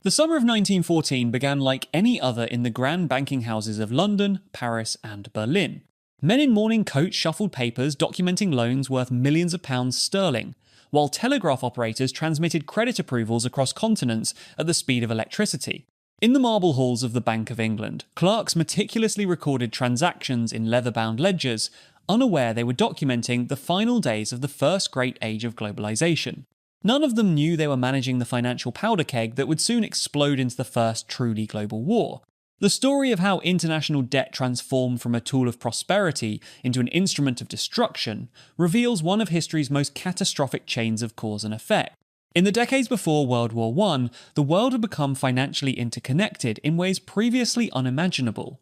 The summer of 1914 began like any other in the grand banking houses of London, Paris, and Berlin. Men in morning coats shuffled papers documenting loans worth millions of pounds sterling, while telegraph operators transmitted credit approvals across continents at the speed of electricity. In the marble halls of the Bank of England, clerks meticulously recorded transactions in leather-bound ledgers, unaware they were documenting the final days of the first great age of globalization. None of them knew they were managing the financial powder keg that would soon explode into the first truly global war. The story of how international debt transformed from a tool of prosperity into an instrument of destruction reveals one of history's most catastrophic chains of cause and effect. In the decades before World War I, the world had become financially interconnected in ways previously unimaginable.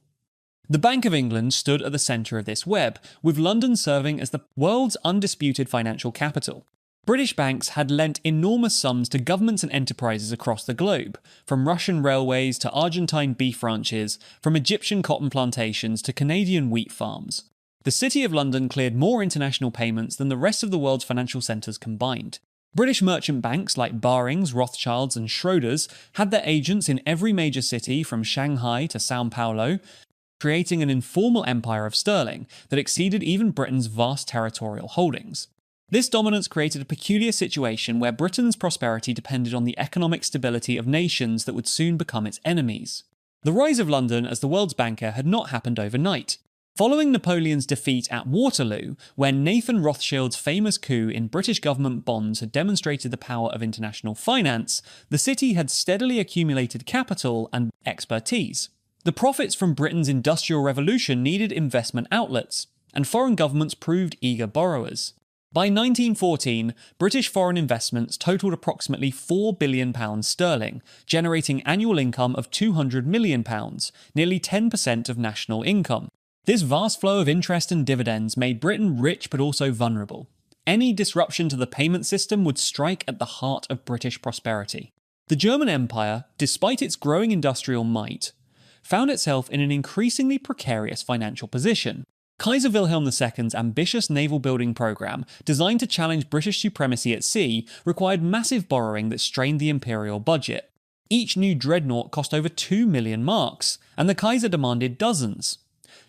The Bank of England stood at the centre of this web, with London serving as the world's undisputed financial capital. British banks had lent enormous sums to governments and enterprises across the globe, from Russian railways to Argentine beef ranches, from Egyptian cotton plantations to Canadian wheat farms. The City of London cleared more international payments than the rest of the world's financial centres combined. British merchant banks like Barings, Rothschilds and Schroders had their agents in every major city from Shanghai to Sao Paulo, creating an informal empire of sterling that exceeded even Britain's vast territorial holdings. This dominance created a peculiar situation where Britain's prosperity depended on the economic stability of nations that would soon become its enemies. The rise of London as the world's banker had not happened overnight. Following Napoleon's defeat at Waterloo, where Nathan Rothschild's famous coup in British government bonds had demonstrated the power of international finance, the city had steadily accumulated capital and expertise. The profits from Britain's Industrial Revolution needed investment outlets, and foreign governments proved eager borrowers. By 1914, British foreign investments totaled approximately £4 billion sterling, generating annual income of £200 million, nearly 10% of national income. This vast flow of interest and dividends made Britain rich but also vulnerable. Any disruption to the payment system would strike at the heart of British prosperity. The German Empire, despite its growing industrial might, found itself in an increasingly precarious financial position. Kaiser Wilhelm II's ambitious naval building program, designed to challenge British supremacy at sea, required massive borrowing that strained the imperial budget. Each new dreadnought cost over 2 million marks, and the Kaiser demanded dozens.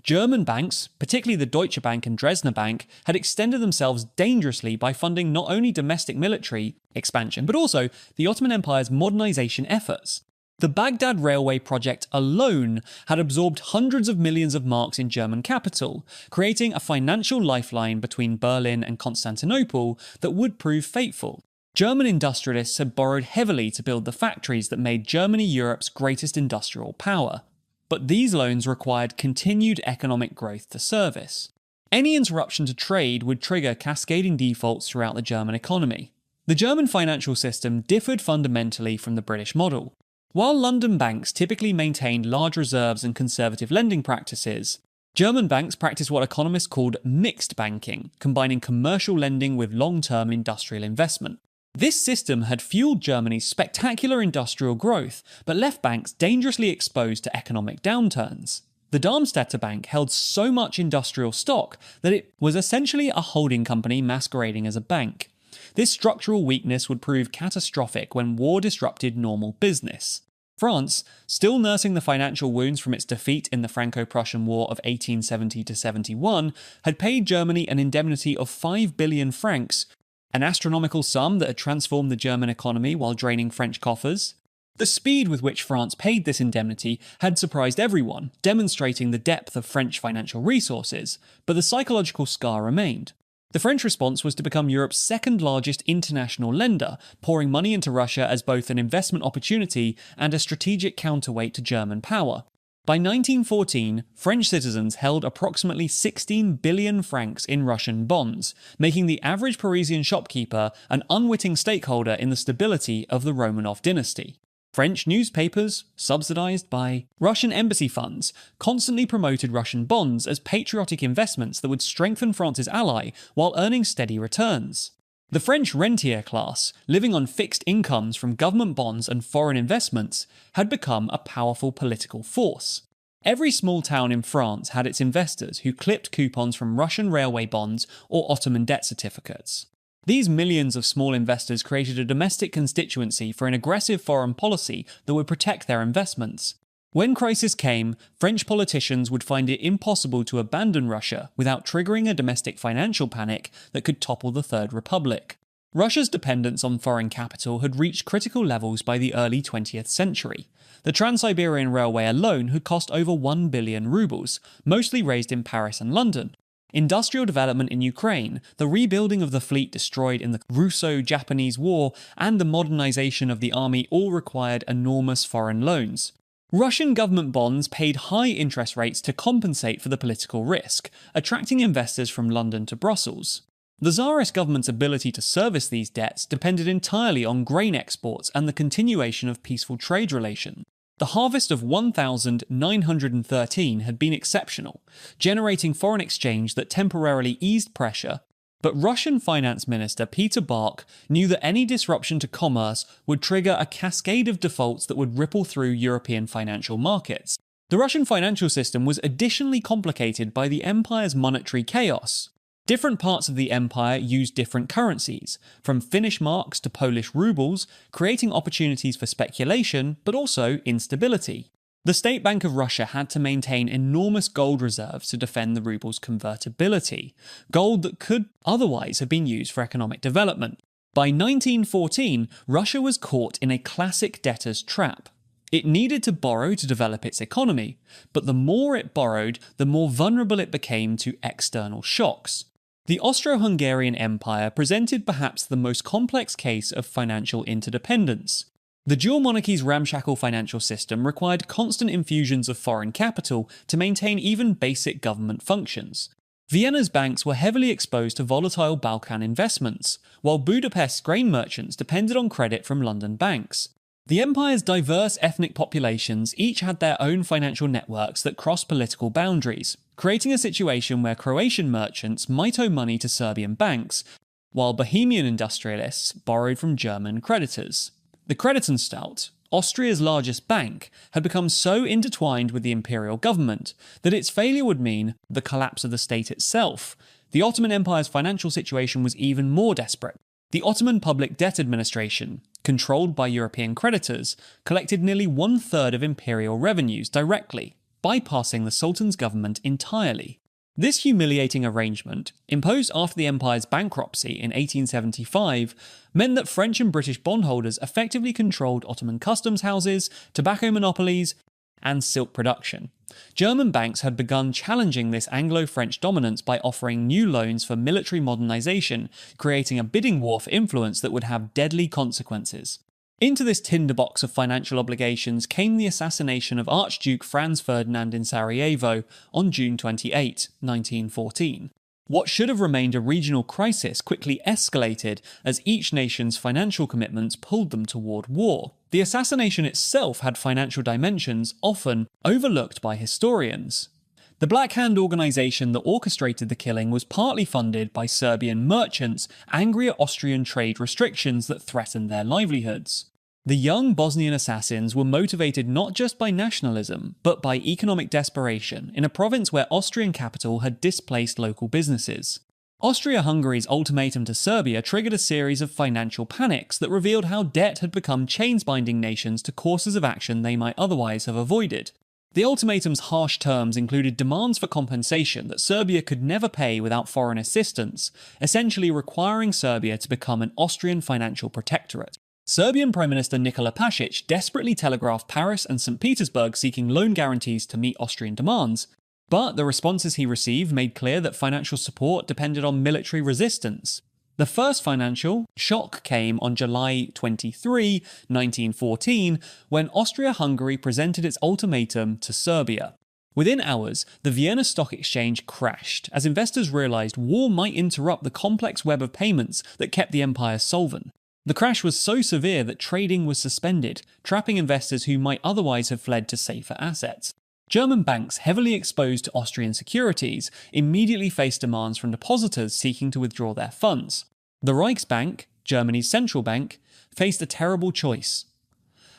German banks, particularly the Deutsche Bank and Dresdner Bank, had extended themselves dangerously by funding not only domestic military expansion, but also the Ottoman Empire's modernization efforts. The Baghdad Railway project alone had absorbed hundreds of millions of marks in German capital, creating a financial lifeline between Berlin and Constantinople that would prove fateful. German industrialists had borrowed heavily to build the factories that made Germany Europe's greatest industrial power. But these loans required continued economic growth to service. Any interruption to trade would trigger cascading defaults throughout the German economy. The German financial system differed fundamentally from the British model. While London banks typically maintained large reserves and conservative lending practices, German banks practiced what economists called mixed banking, combining commercial lending with long-term industrial investment. This system had fueled Germany's spectacular industrial growth, but left banks dangerously exposed to economic downturns. The Darmstädter Bank held so much industrial stock that it was essentially a holding company masquerading as a bank. This structural weakness would prove catastrophic when war disrupted normal business. France, still nursing the financial wounds from its defeat in the Franco-Prussian War of 1870-71, had paid Germany an indemnity of 5 billion francs, an astronomical sum that had transformed the German economy while draining French coffers. The speed with which France paid this indemnity had surprised everyone, demonstrating the depth of French financial resources, but the psychological scar remained. The French response was to become Europe's second largest international lender, pouring money into Russia as both an investment opportunity and a strategic counterweight to German power. By 1914, French citizens held approximately 16 billion francs in Russian bonds, making the average Parisian shopkeeper an unwitting stakeholder in the stability of the Romanov dynasty. French newspapers, subsidized by Russian embassy funds, constantly promoted Russian bonds as patriotic investments that would strengthen France's ally while earning steady returns. The French rentier class, living on fixed incomes from government bonds and foreign investments, had become a powerful political force. Every small town in France had its investors who clipped coupons from Russian railway bonds or Ottoman debt certificates. These millions of small investors created a domestic constituency for an aggressive foreign policy that would protect their investments. When crisis came, French politicians would find it impossible to abandon Russia without triggering a domestic financial panic that could topple the Third Republic. Russia's dependence on foreign capital had reached critical levels by the early 20th century. The Trans-Siberian Railway alone had cost over 1 billion rubles, mostly raised in Paris and London. Industrial development in Ukraine, the rebuilding of the fleet destroyed in the Russo-Japanese War, and the modernization of the army all required enormous foreign loans. Russian government bonds paid high interest rates to compensate for the political risk, attracting investors from London to Brussels. The Tsarist government's ability to service these debts depended entirely on grain exports and the continuation of peaceful trade relations. The harvest of 1,913 had been exceptional, generating foreign exchange that temporarily eased pressure, but Russian Finance Minister Peter Bark knew that any disruption to commerce would trigger a cascade of defaults that would ripple through European financial markets. The Russian financial system was additionally complicated by the empire's monetary chaos. Different parts of the empire used different currencies, from Finnish marks to Polish rubles, creating opportunities for speculation, but also instability. The State Bank of Russia had to maintain enormous gold reserves to defend the ruble's convertibility, gold that could otherwise have been used for economic development. By 1914, Russia was caught in a classic debtor's trap. It needed to borrow to develop its economy, but the more it borrowed, the more vulnerable it became to external shocks. The Austro-Hungarian Empire presented perhaps the most complex case of financial interdependence. The dual monarchy's ramshackle financial system required constant infusions of foreign capital to maintain even basic government functions. Vienna's banks were heavily exposed to volatile Balkan investments, while Budapest's grain merchants depended on credit from London banks. The empire's diverse ethnic populations each had their own financial networks that crossed political boundaries, creating a situation where Croatian merchants might owe money to Serbian banks, while Bohemian industrialists borrowed from German creditors. The Creditanstalt, Austria's largest bank, had become so intertwined with the imperial government that its failure would mean the collapse of the state itself. The Ottoman Empire's financial situation was even more desperate. The Ottoman Public Debt Administration, controlled by European creditors, collected nearly 1/3 of imperial revenues directly, bypassing the Sultan's government entirely. This humiliating arrangement, imposed after the empire's bankruptcy in 1875, meant that French and British bondholders effectively controlled Ottoman customs houses, tobacco monopolies, and silk production. German banks had begun challenging this Anglo-French dominance by offering new loans for military modernization, creating a bidding war for influence that would have deadly consequences. Into this tinderbox of financial obligations came the assassination of Archduke Franz Ferdinand in Sarajevo on June 28, 1914. What should have remained a regional crisis quickly escalated as each nation's financial commitments pulled them toward war. The assassination itself had financial dimensions often overlooked by historians. The Black Hand organization that orchestrated the killing was partly funded by Serbian merchants angry at Austrian trade restrictions that threatened their livelihoods. The young Bosnian assassins were motivated not just by nationalism, but by economic desperation in a province where Austrian capital had displaced local businesses. Austria-Hungary's ultimatum to Serbia triggered a series of financial panics that revealed how debt had become chains binding nations to courses of action they might otherwise have avoided. The ultimatum's harsh terms included demands for compensation that Serbia could never pay without foreign assistance, essentially requiring Serbia to become an Austrian financial protectorate. Serbian Prime Minister Nikola Pasic desperately telegraphed Paris and St. Petersburg seeking loan guarantees to meet Austrian demands, but the responses he received made clear that financial support depended on military resistance. The first financial shock came on July 23, 1914, when Austria-Hungary presented its ultimatum to Serbia. Within hours, the Vienna Stock Exchange crashed as investors realized war might interrupt the complex web of payments that kept the empire solvent. The crash was so severe that trading was suspended, trapping investors who might otherwise have fled to safer assets. German banks heavily exposed to Austrian securities immediately faced demands from depositors seeking to withdraw their funds. The Reichsbank, Germany's central bank, faced a terrible choice.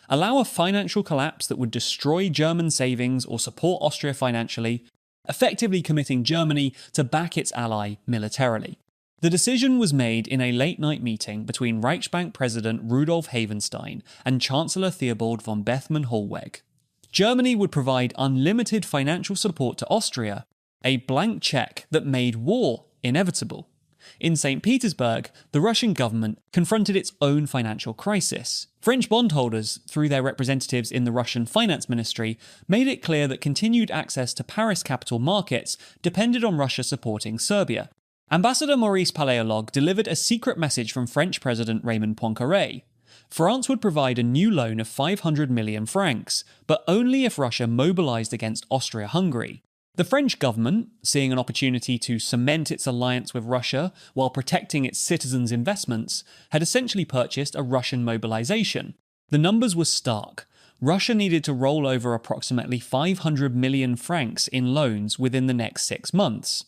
Allow a financial collapse that would destroy German savings or support Austria financially, effectively committing Germany to back its ally militarily. The decision was made in a late-night meeting between Reichsbank President Rudolf Havenstein and Chancellor Theobald von Bethmann-Hollweg. Germany would provide unlimited financial support to Austria, a blank check that made war inevitable. In St. Petersburg, the Russian government confronted its own financial crisis. French bondholders, through their representatives in the Russian finance ministry, made it clear that continued access to Paris capital markets depended on Russia supporting Serbia. Ambassador Maurice Paleolog delivered a secret message from French President Raymond Poincaré. France would provide a new loan of 500 million francs, but only if Russia mobilized against Austria-Hungary. The French government, seeing an opportunity to cement its alliance with Russia while protecting its citizens' investments, had essentially purchased a Russian mobilization. The numbers were stark. Russia needed to roll over approximately 500 million francs in loans within the next 6 months.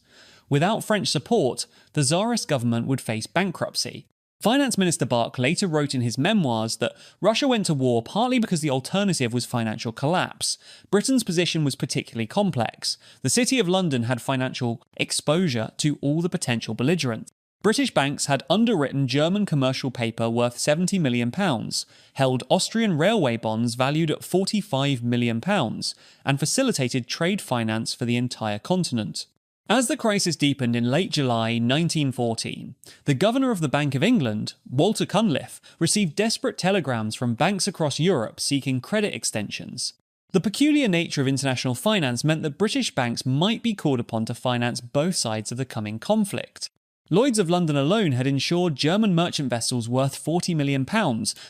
Without French support, the Tsarist government would face bankruptcy. Finance Minister Bark later wrote in his memoirs that Russia went to war partly because the alternative was financial collapse. Britain's position was particularly complex. The City of London had financial exposure to all the potential belligerents. British banks had underwritten German commercial paper worth £70 million, held Austrian railway bonds valued at £45 million, and facilitated trade finance for the entire continent. As the crisis deepened in late July 1914, the governor of the Bank of England, Walter Cunliffe, received desperate telegrams from banks across Europe seeking credit extensions. The peculiar nature of international finance meant that British banks might be called upon to finance both sides of the coming conflict. Lloyd's of London alone had insured German merchant vessels worth £40 million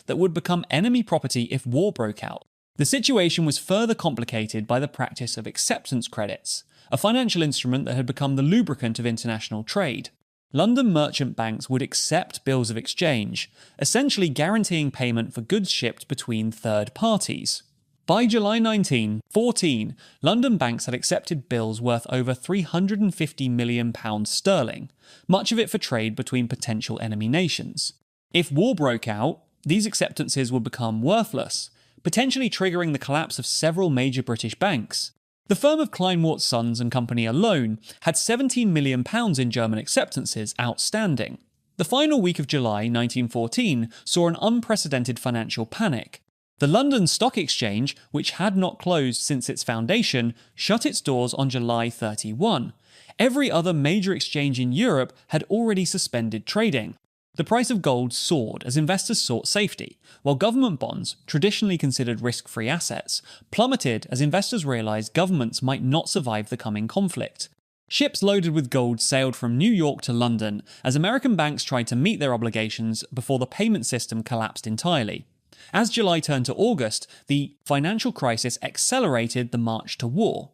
that would become enemy property if war broke out. The situation was further complicated by the practice of acceptance credits, a financial instrument that had become the lubricant of international trade. London merchant banks would accept bills of exchange, essentially guaranteeing payment for goods shipped between third parties. By July 1914, London banks had accepted bills worth over £350 million sterling, much of it for trade between potential enemy nations. If war broke out, these acceptances would become worthless, potentially triggering the collapse of several major British banks. The firm of Kleinwort Sons and Company alone had £17 million in German acceptances outstanding. The final week of July 1914 saw an unprecedented financial panic. The London Stock Exchange, which had not closed since its foundation, shut its doors on July 31. Every other major exchange in Europe had already suspended trading. The price of gold soared as investors sought safety, while government bonds, traditionally considered risk-free assets, plummeted as investors realized governments might not survive the coming conflict. Ships loaded with gold sailed from New York to London as American banks tried to meet their obligations before the payment system collapsed entirely. As July turned to August, the financial crisis accelerated the march to war.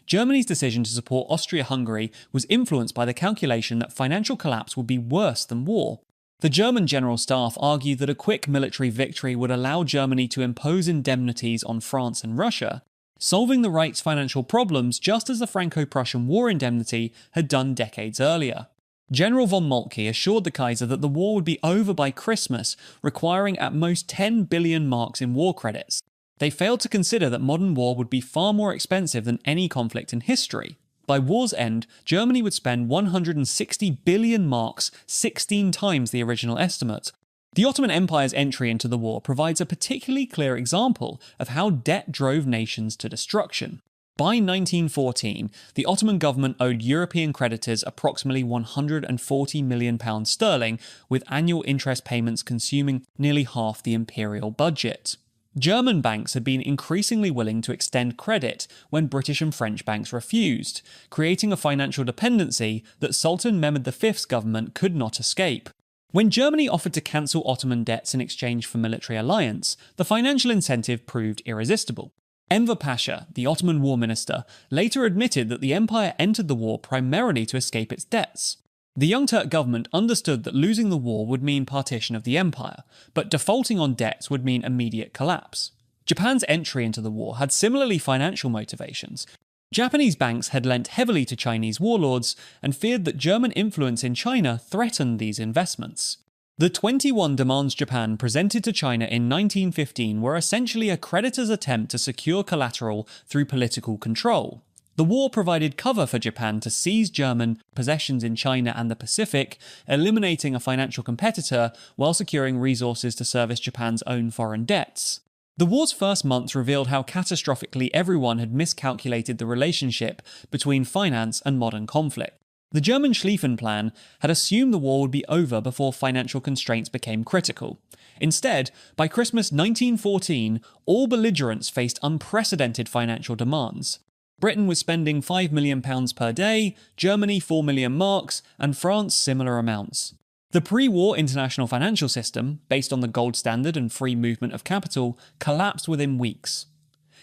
Germany's decision to support Austria-Hungary was influenced by the calculation that financial collapse would be worse than war. The German General Staff argued that a quick military victory would allow Germany to impose indemnities on France and Russia, solving the Reich's financial problems just as the Franco-Prussian War indemnity had done decades earlier. General von Moltke assured the Kaiser that the war would be over by Christmas, requiring at most 10 billion marks in war credits. They failed to consider that modern war would be far more expensive than any conflict in history. By war's end, Germany would spend 160 billion marks, 16 times the original estimate. The Ottoman Empire's entry into the war provides a particularly clear example of how debt drove nations to destruction. By 1914, the Ottoman government owed European creditors approximately £140 million sterling, with annual interest payments consuming nearly half the imperial budget. German banks had been increasingly willing to extend credit when British and French banks refused, creating a financial dependency that Sultan Mehmed V's government could not escape. When Germany offered to cancel Ottoman debts in exchange for military alliance, the financial incentive proved irresistible. Enver Pasha, the Ottoman war minister, later admitted that the empire entered the war primarily to escape its debts. The Young Turk government understood that losing the war would mean partition of the empire, but defaulting on debts would mean immediate collapse. Japan's entry into the war had similarly financial motivations. Japanese banks had lent heavily to Chinese warlords and feared that German influence in China threatened these investments. The 21 demands Japan presented to China in 1915 were essentially a creditor's attempt to secure collateral through political control. The war provided cover for Japan to seize German possessions in China and the Pacific, eliminating a financial competitor while securing resources to service Japan's own foreign debts. The war's first months revealed how catastrophically everyone had miscalculated the relationship between finance and modern conflict. The German Schlieffen Plan had assumed the war would be over before financial constraints became critical. Instead, by Christmas 1914, all belligerents faced unprecedented financial demands. Britain was spending £5 million per day, Germany 4 million marks, and France similar amounts. The pre-war international financial system, based on the gold standard and free movement of capital, collapsed within weeks.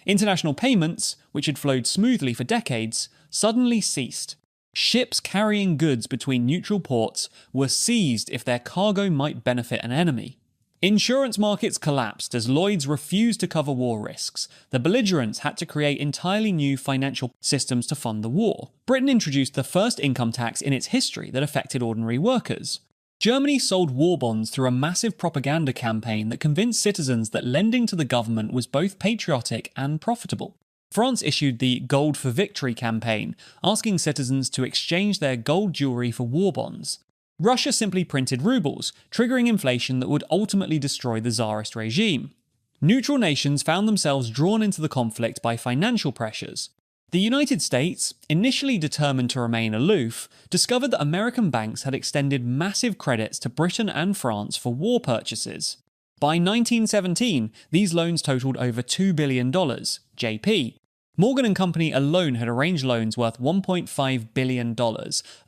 International payments, which had flowed smoothly for decades, suddenly ceased. Ships carrying goods between neutral ports were seized if their cargo might benefit an enemy. Insurance markets collapsed as Lloyd's refused to cover war risks. The belligerents had to create entirely new financial systems to fund the war. Britain introduced the first income tax in its history that affected ordinary workers. Germany sold war bonds through a massive propaganda campaign that convinced citizens that lending to the government was both patriotic and profitable. France issued the Gold for Victory campaign, asking citizens to exchange their gold jewellery for war bonds. Russia simply printed rubles, triggering inflation that would ultimately destroy the Tsarist regime. Neutral nations found themselves drawn into the conflict by financial pressures. The United States, initially determined to remain aloof, discovered that American banks had extended massive credits to Britain and France for war purchases. By 1917, these loans totaled over $2 billion, JP. Morgan & Company alone had arranged loans worth $1.5 billion,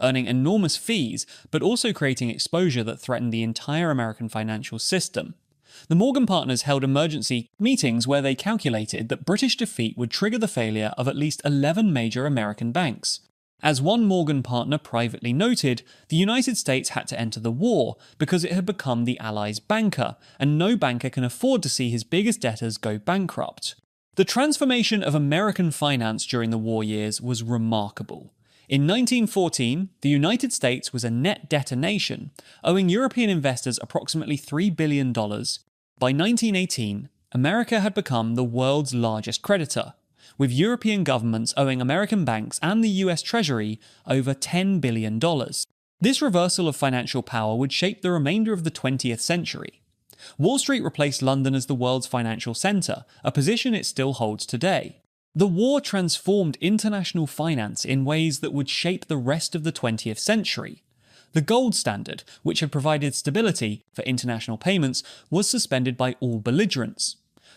earning enormous fees, but also creating exposure that threatened the entire American financial system. The Morgan partners held emergency meetings where they calculated that British defeat would trigger the failure of at least 11 major American banks. As one Morgan partner privately noted, the United States had to enter the war because it had become the Allies' banker, and no banker can afford to see his biggest debtors go bankrupt. The transformation of American finance during the war years was remarkable. In 1914, the United States was a net debtor nation, owing European investors approximately $3 billion. By 1918, America had become the world's largest creditor, with European governments owing American banks and the US Treasury over $10 billion. This reversal of financial power would shape the remainder of the 20th century. Wall Street replaced London as the world's financial centre, a position it still holds today. The war transformed international finance in ways that would shape the rest of the 20th century. The gold standard, which had provided stability for international payments, was suspended by all belligerents.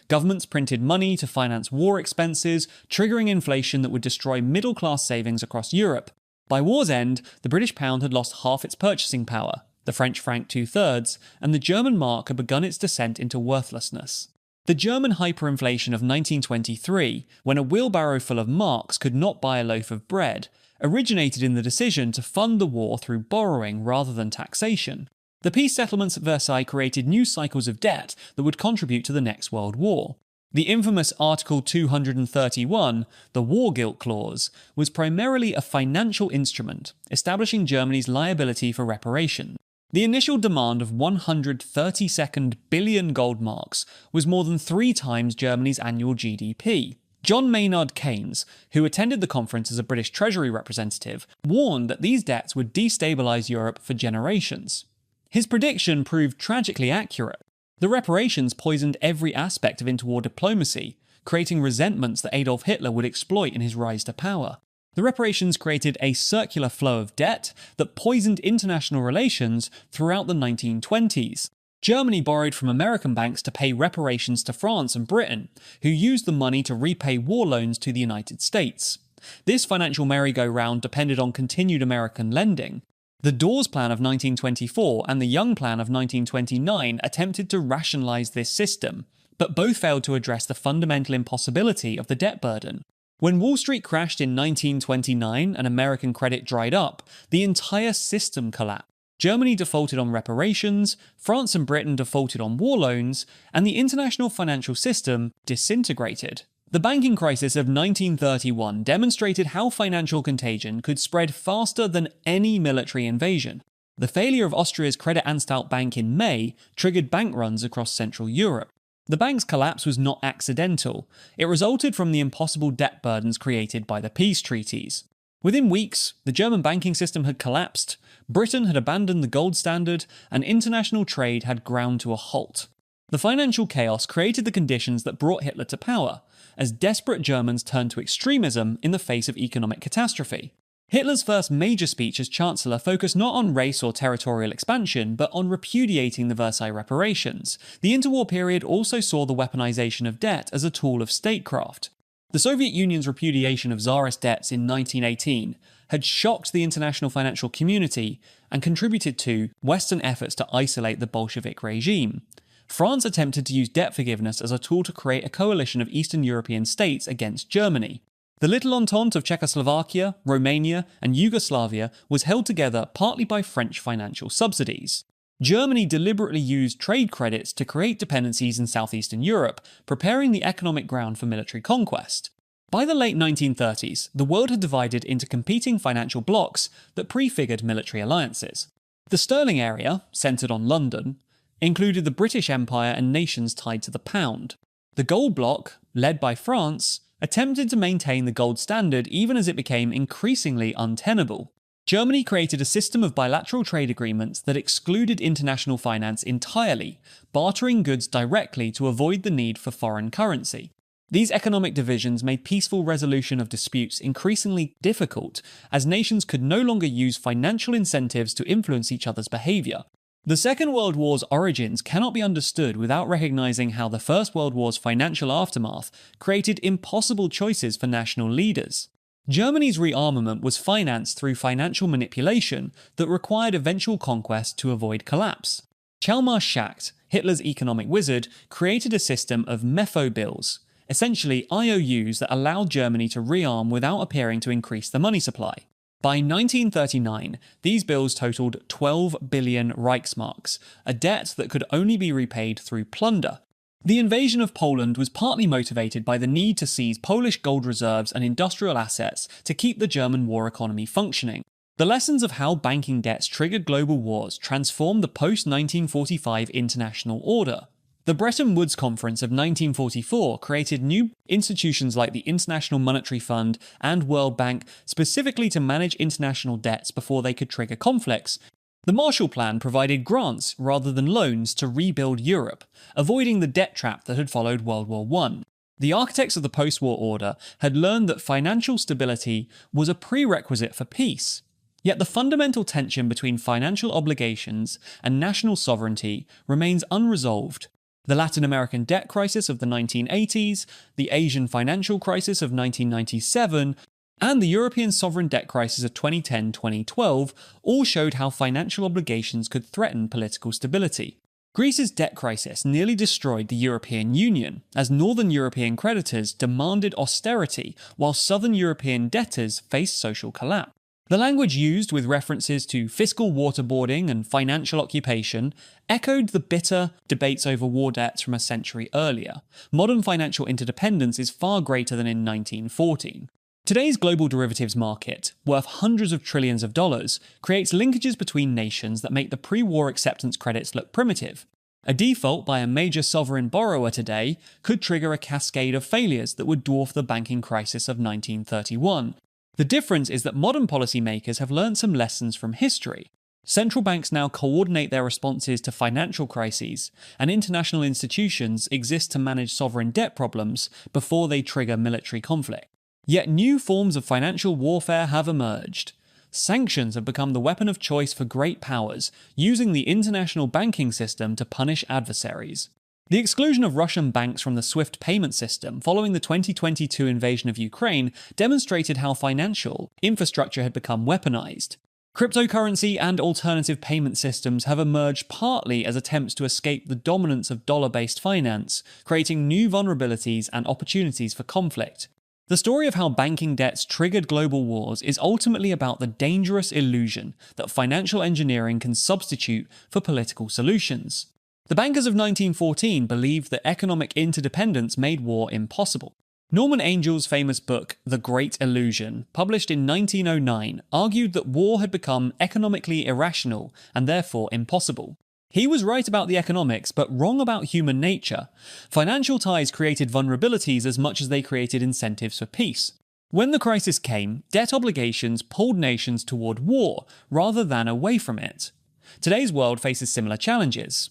Governments printed money to finance war expenses, triggering inflation that would destroy middle-class savings across Europe. By war's end, the British pound had lost half its purchasing power, the French franc 2/3, and the German mark had begun its descent into worthlessness. The German hyperinflation of 1923, when a wheelbarrow full of marks could not buy a loaf of bread, originated in the decision to fund the war through borrowing rather than taxation. The peace settlements at Versailles created new cycles of debt that would contribute to the next World War. The infamous Article 231, the War Guilt Clause, was primarily a financial instrument, establishing Germany's liability for reparation. The initial demand of 132nd billion gold marks was more than 3 times Germany's annual GDP. John Maynard Keynes, who attended the conference as a British Treasury representative, warned that these debts would destabilise Europe for generations. His prediction proved tragically accurate. The reparations poisoned every aspect of interwar diplomacy, creating resentments that Adolf Hitler would exploit in his rise to power. The reparations created a circular flow of debt that poisoned international relations throughout the 1920s. Germany borrowed from American banks to pay reparations to France and Britain, who used the money to repay war loans to the United States. This financial merry-go-round depended on continued American lending. The Dawes Plan of 1924 and the Young Plan of 1929 attempted to rationalise this system, but both failed to address the fundamental impossibility of the debt burden. When Wall Street crashed in 1929 and American credit dried up, the entire system collapsed. Germany defaulted on reparations, France and Britain defaulted on war loans, and the international financial system disintegrated. The banking crisis of 1931 demonstrated how financial contagion could spread faster than any military invasion. The failure of Austria's Credit Anstalt Bank in May triggered bank runs across Central Europe. The bank's collapse was not accidental. It resulted from the impossible debt burdens created by the peace treaties. Within weeks, the German banking system had collapsed, Britain had abandoned the gold standard, and international trade had ground to a halt. The financial chaos created the conditions that brought Hitler to power, as desperate Germans turned to extremism in the face of economic catastrophe. Hitler's first major speech as Chancellor focused not on race or territorial expansion, but on repudiating the Versailles reparations. The interwar period also saw the weaponization of debt as a tool of statecraft. The Soviet Union's repudiation of Tsarist debts in 1918 had shocked the international financial community and contributed to Western efforts to isolate the Bolshevik regime. France attempted to use debt forgiveness as a tool to create a coalition of Eastern European states against Germany. The Little Entente of Czechoslovakia, Romania, and Yugoslavia was held together partly by French financial subsidies. Germany deliberately used trade credits to create dependencies in southeastern Europe, preparing the economic ground for military conquest. By the late 1930s, the world had divided into competing financial blocs that prefigured military alliances. The sterling area, centred on London, included the British Empire and nations tied to the pound. The gold bloc, led by France, attempted to maintain the gold standard even as it became increasingly untenable. Germany created a system of bilateral trade agreements that excluded international finance entirely, bartering goods directly to avoid the need for foreign currency. These economic divisions made peaceful resolution of disputes increasingly difficult, as nations could no longer use financial incentives to influence each other's behaviour. The Second World War's origins cannot be understood without recognizing how the First World War's financial aftermath created impossible choices for national leaders. Germany's rearmament was financed through financial manipulation that required eventual conquest to avoid collapse. Chalmers Schacht, Hitler's economic wizard, created a system of Mefo bills, essentially IOUs that allowed Germany to rearm without appearing to increase the money supply. By 1939, these bills totaled 12 billion Reichsmarks, a debt that could only be repaid through plunder. The invasion of Poland was partly motivated by the need to seize Polish gold reserves and industrial assets to keep the German war economy functioning. The lessons of how banking debts triggered global wars transformed the post-1945 international order. The Bretton Woods Conference of 1944 created new institutions like the International Monetary Fund and World Bank specifically to manage international debts before they could trigger conflicts. The Marshall Plan provided grants rather than loans to rebuild Europe, avoiding the debt trap that had followed World War I. The architects of the post-war order had learned that financial stability was a prerequisite for peace. Yet the fundamental tension between financial obligations and national sovereignty remains unresolved. The Latin American debt crisis of the 1980s, the Asian financial crisis of 1997, and the European sovereign debt crisis of 2010-2012 all showed how financial obligations could threaten political stability. Greece's debt crisis nearly destroyed the European Union, as Northern European creditors demanded austerity while Southern European debtors faced social collapse. The language used with references to fiscal waterboarding and financial occupation echoed the bitter debates over war debts from a century earlier. Modern financial interdependence is far greater than in 1914. Today's global derivatives market, worth hundreds of trillions of dollars, creates linkages between nations that make the pre-war acceptance credits look primitive. A default by a major sovereign borrower today could trigger a cascade of failures that would dwarf the banking crisis of 1931. The difference is that modern policymakers have learned some lessons from history. Central banks now coordinate their responses to financial crises, and international institutions exist to manage sovereign debt problems before they trigger military conflict. Yet new forms of financial warfare have emerged. Sanctions have become the weapon of choice for great powers, using the international banking system to punish adversaries. The exclusion of Russian banks from the SWIFT payment system following the 2022 invasion of Ukraine demonstrated how financial infrastructure had become weaponized. Cryptocurrency and alternative payment systems have emerged partly as attempts to escape the dominance of dollar-based finance, creating new vulnerabilities and opportunities for conflict. The story of how banking debts triggered global wars is ultimately about the dangerous illusion that financial engineering can substitute for political solutions. The bankers of 1914 believed that economic interdependence made war impossible. Norman Angel's famous book, The Great Illusion, published in 1909, argued that war had become economically irrational and therefore impossible. He was right about the economics, but wrong about human nature. Financial ties created vulnerabilities as much as they created incentives for peace. When the crisis came, debt obligations pulled nations toward war rather than away from it. Today's world faces similar challenges.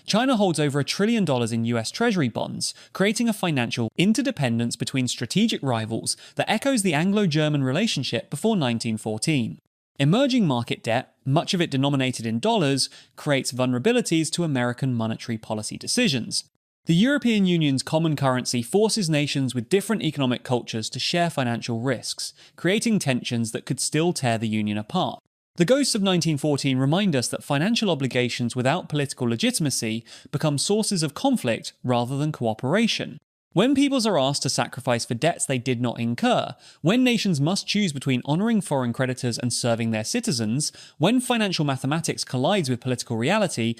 China holds over $1 trillion in US Treasury bonds, creating a financial interdependence between strategic rivals that echoes the Anglo-German relationship before 1914. Emerging market debt, much of it denominated in dollars, creates vulnerabilities to American monetary policy decisions. The European Union's common currency forces nations with different economic cultures to share financial risks, creating tensions that could still tear the Union apart. The ghosts of 1914 remind us that financial obligations without political legitimacy become sources of conflict rather than cooperation. When peoples are asked to sacrifice for debts they did not incur, when nations must choose between honouring foreign creditors and serving their citizens, when financial mathematics collides with political reality,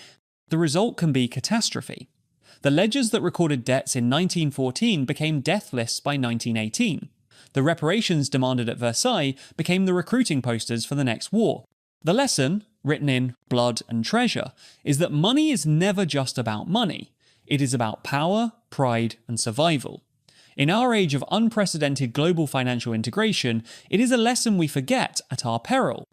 the result can be catastrophe. The ledgers that recorded debts in 1914 became death lists by 1918. The reparations demanded at Versailles became the recruiting posters for the next war. The lesson, written in blood and treasure, is that money is never just about money. It is about power, pride, and survival. In our age of unprecedented global financial integration, it is a lesson we forget at our peril.